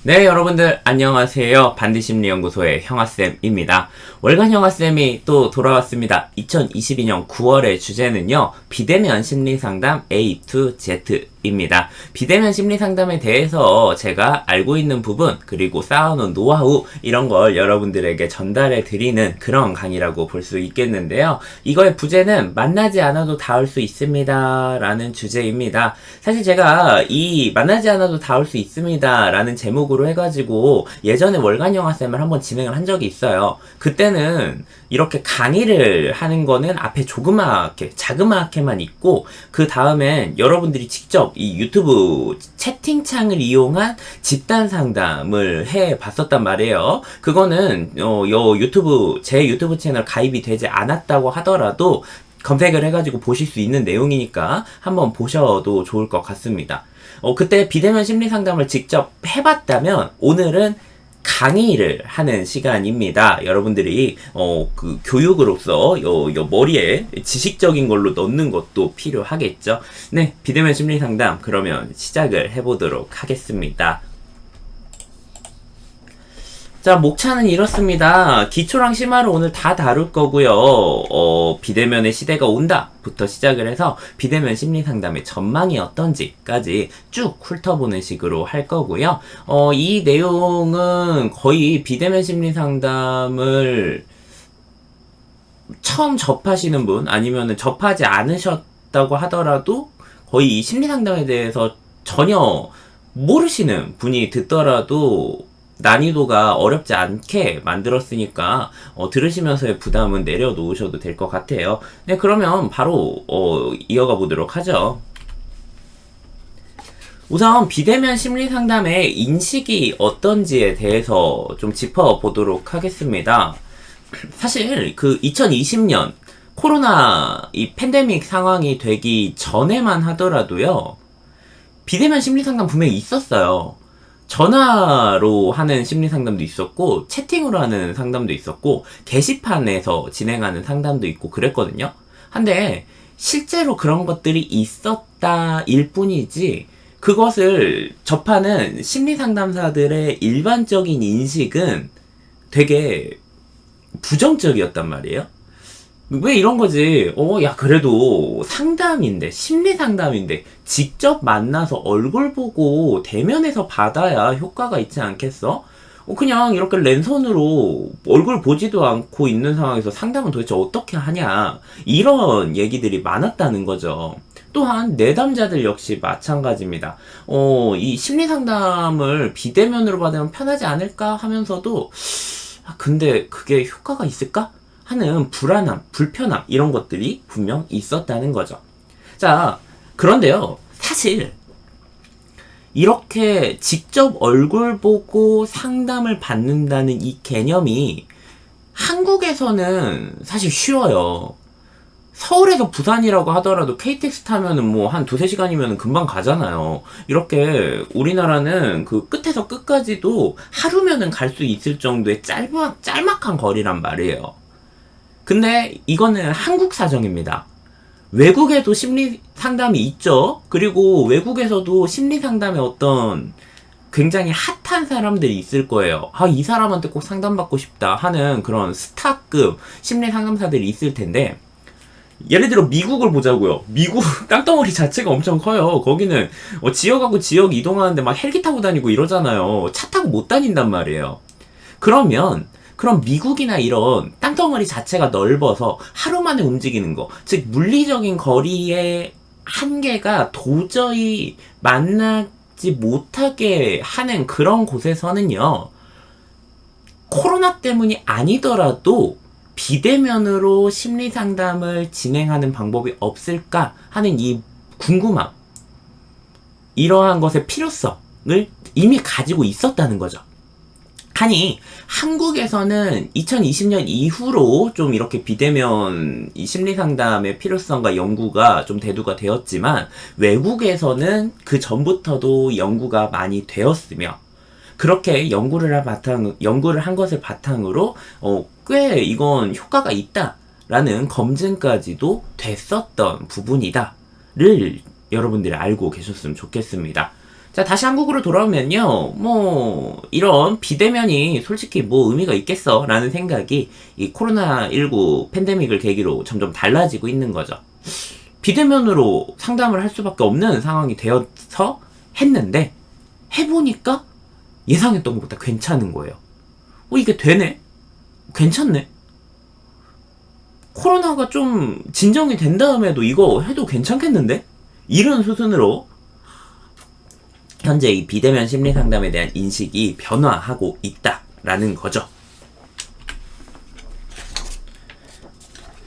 네, 여러분들 안녕하세요. 반디심리연구소의 형아쌤입니다. 월간 형아쌤이 또 돌아왔습니다. 2022년 9월의 주제는요, 비대면 심리상담 A to Z입니다. 비대면 심리상담에 대해서 제가 알고 있는 부분, 그리고 쌓아놓은 노하우, 이런 걸 여러분들에게 전달해 드리는 그런 강의라고 볼 수 있겠는데요. 이거의 부제는 만나지 않아도 닿을 수 있습니다 라는 주제입니다. 사실 제가 이 만나지 않아도 닿을 수 있습니다 라는 제목으로 해가지고 예전에 월간 영화쌤을 한번 진행을 한 적이 있어요. 그때는 이렇게 강의를 하는 거는 앞에 조그맣게 자그맣게만 있고, 그 다음엔 여러분들이 직접 이 유튜브 채팅창을 이용한 집단 상담을 해 봤었단 말이에요. 그거는 제 유튜브 채널 가입이 되지 않았다고 하더라도 검색을 해가지고 보실 수 있는 내용이니까 한번 보셔도 좋을 것 같습니다. 그때 비대면 심리 상담을 직접 해봤다면 오늘은 강의를 하는 시간입니다. 여러분들이 그 교육으로서 머리에 지식적인 걸로 넣는 것도 필요하겠죠. 네, 비대면 심리 상담 그러면 시작을 해보도록 하겠습니다. 자, 목차는 이렇습니다. 기초랑 심화를 오늘 다 다룰 거고요. 비대면의 시대가 온다 부터 시작을 해서 비대면 심리상담의 전망이 어떤지까지 쭉 훑어보는 식으로 할 거고요. 이 내용은 거의 비대면 심리상담을 처음 접하시는 분, 아니면 접하지 않으셨다고 하더라도 거의 이 심리상담에 대해서 전혀 모르시는 분이 듣더라도 난이도가 어렵지 않게 만들었으니까 들으시면서의 부담은 내려놓으셔도 될 것 같아요. 네, 그러면 바로 이어가 보도록 하죠. 우선 비대면 심리상담의 인식이 어떤지에 대해서 좀 짚어보도록 하겠습니다. 사실 그 2020년 코로나 이 팬데믹 상황이 되기 전에만 하더라도요, 비대면 심리상담 분명히 있었어요. 전화로 하는 심리 상담도 있었고, 채팅으로 하는 상담도 있었고, 게시판에서 진행하는 상담도 있고 그랬거든요. 한데 실제로 그런 것들이 있었다 일 뿐이지, 그것을 접하는 심리 상담사들의 일반적인 인식은 되게 부정적이었단 말이에요. 왜 이런 거지? 야, 그래도 상담인데, 심리 상담인데, 직접 만나서 얼굴 보고 대면에서 받아야 효과가 있지 않겠어? 그냥 이렇게 랜선으로 얼굴 보지도 않고 있는 상황에서 상담은 도대체 어떻게 하냐? 이런 얘기들이 많았다는 거죠. 또한 내담자들 역시 마찬가지입니다. 이 심리 상담을 비대면으로 받으면 편하지 않을까 하면서도, 근데 그게 효과가 있을까? 하는 불안함, 불편함, 이런 것들이 분명 있었다는 거죠. 자, 그런데요, 사실 이렇게 직접 얼굴 보고 상담을 받는다는 이 개념이 한국에서는 사실 쉬워요. 서울에서 부산이라고 하더라도 KTX 타면은 뭐 한 2~3시간이면 금방 가잖아요. 이렇게 우리나라는 그 끝에서 끝까지도 하루면은 갈 수 있을 정도의 짤막한 거리란 말이에요. 근데 이거는 한국 사정입니다. 외국에도 심리 상담이 있죠. 그리고 외국에서도 심리 상담에 어떤 굉장히 핫한 사람들이 있을 거예요. 이 사람한테 꼭 상담받고 싶다 하는 그런 스타급 심리 상담사들이 있을 텐데, 예를 들어 미국을 보자고요. 미국 땅덩어리 자체가 엄청 커요. 거기는 지역하고 지역 이동하는데 막 헬기 타고 다니고 이러잖아요. 차 타고 못 다닌단 말이에요. 그럼 미국이나 이런 땅덩어리 자체가 넓어서 하루 만에 움직이는 거, 즉 물리적인 거리의 한계가 도저히 만나지 못하게 하는 그런 곳에서는요, 코로나 때문이 아니더라도 비대면으로 심리 상담을 진행하는 방법이 없을까 하는 이 궁금함, 이러한 것의 필요성을 이미 가지고 있었다는 거죠. 아니, 한국에서는 2020년 이후로 좀 이렇게 비대면 이 심리상담의 필요성과 연구가 좀 대두가 되었지만, 외국에서는 그 전부터도 연구가 많이 되었으며, 그렇게 연구를 한 것을 바탕으로 꽤 이건 효과가 있다라는 검증까지도 됐었던 부분이다를 여러분들이 알고 계셨으면 좋겠습니다. 자, 다시 한국으로 돌아오면요. 뭐, 이런 비대면이 솔직히 뭐 의미가 있겠어? 라는 생각이 이 코로나19 팬데믹을 계기로 점점 달라지고 있는 거죠. 비대면으로 상담을 할 수밖에 없는 상황이 되어서 했는데, 해보니까 예상했던 것보다 괜찮은 거예요. 이게 되네? 괜찮네? 코로나가 좀 진정이 된 다음에도 이거 해도 괜찮겠는데? 이런 수준으로 현재 이 비대면 심리 상담에 대한 인식이 변화하고 있다라는 거죠.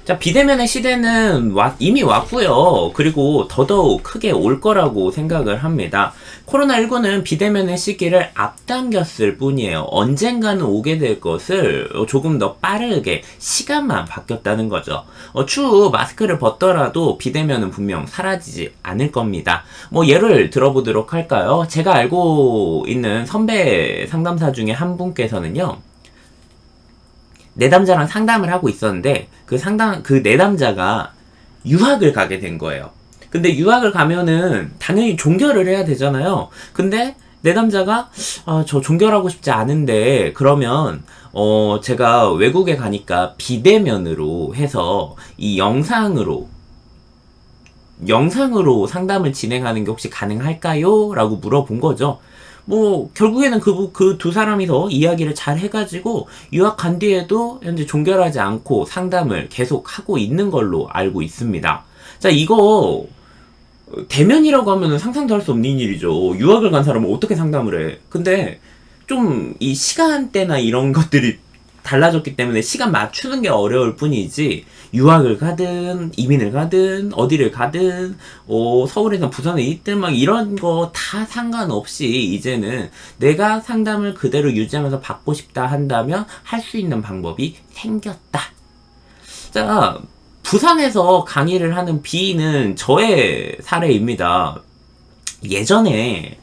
자, 비대면의 시대는 이미 왔고요. 그리고 더더욱 크게 올 거라고 생각을 합니다. 코로나19는 비대면의 시기를 앞당겼을 뿐이에요. 언젠가는 오게 될 것을 조금 더 빠르게 시간만 바뀌었다는 거죠. 추후 마스크를 벗더라도 비대면은 분명 사라지지 않을 겁니다. 뭐 예를 들어보도록 할까요? 제가 알고 있는 선배 상담사 중에 한 분께서는요. 내담자랑 상담을 하고 있었는데 그 내담자가 유학을 가게 된 거예요. 근데 유학을 가면은 당연히 종결을 해야 되잖아요. 근데 내담자가 저 종결하고 싶지 않은데 그러면 제가 외국에 가니까 비대면으로 해서 이 영상으로 상담을 진행하는 게 혹시 가능할까요? 라고 물어본 거죠. 뭐 결국에는 그 두 사람이서 이야기를 잘 해가지고 유학 간 뒤에도 현재 종결하지 않고 상담을 계속 하고 있는 걸로 알고 있습니다. 자, 이거 대면이라고 하면 상상도 할 수 없는 일이죠. 유학을 간 사람은 어떻게 상담을 해? 근데 좀 이 시간대나 이런 것들이 달라졌기 때문에 시간 맞추는 게 어려울 뿐이지, 유학을 가든 이민을 가든 어디를 가든 서울이나 부산에 있든 막 이런 거 다 상관없이 이제는 내가 상담을 그대로 유지하면서 받고 싶다 한다면 할 수 있는 방법이 생겼다. 자, 부산에서 강의를 하는 B는 저의 사례입니다. 예전에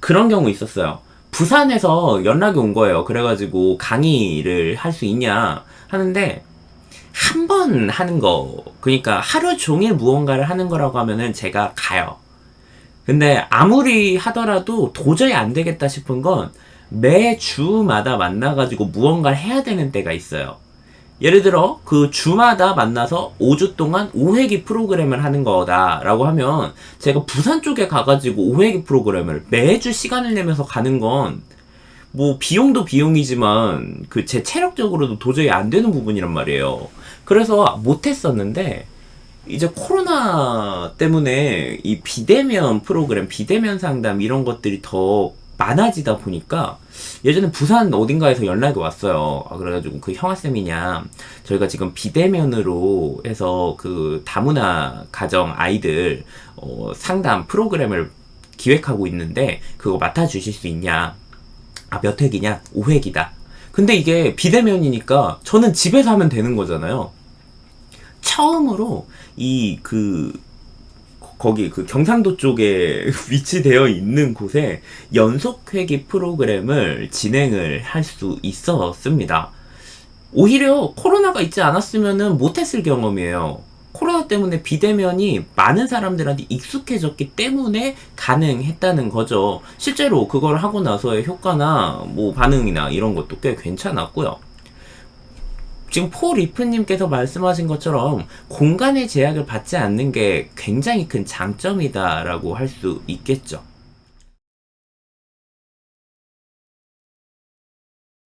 그런 경우 있었어요. 부산에서 연락이 온 거예요. 그래가지고 강의를 할 수 있냐 하는데, 한 번 하는 거, 그러니까 하루 종일 무언가를 하는 거라고 하면은 제가 가요. 근데 아무리 하더라도 도저히 안 되겠다 싶은 건 매주마다 만나가지고 무언가를 해야 되는 때가 있어요. 예를 들어 그 주마다 만나서 5주 동안 5회기 프로그램을 하는 거다라고 하면, 제가 부산 쪽에 가가지고 5회기 프로그램을 매주 시간을 내면서 가는 건 뭐 비용도 비용이지만 제 체력적으로도 도저히 안 되는 부분이란 말이에요. 그래서 못했었는데, 이제 코로나 때문에 이 비대면 프로그램, 비대면 상담 이런 것들이 더 많아지다 보니까 예전에 부산 어딘가에서 연락이 왔어요. 그래가지고 그 형아쌤이냐, 저희가 지금 비대면으로 해서 그 다문화 가정 아이들 상담 프로그램을 기획하고 있는데 그거 맡아주실 수 있냐. 몇 회기냐? 5회기다. 근데 이게 비대면이니까 저는 집에서 하면 되는 거잖아요. 처음으로 거기 경상도 쪽에 위치되어 있는 곳에 연속회기 프로그램을 진행을 할 수 있었습니다. 오히려 코로나가 있지 않았으면은 못했을 경험이에요. 코로나 때문에 비대면이 많은 사람들한테 익숙해졌기 때문에 가능했다는 거죠. 실제로 그걸 하고 나서의 효과나 뭐 반응이나 이런 것도 꽤 괜찮았고요. 지금 포리프님께서 말씀하신 것처럼 공간의 제약을 받지 않는 게 굉장히 큰 장점이다라고 할 수 있겠죠.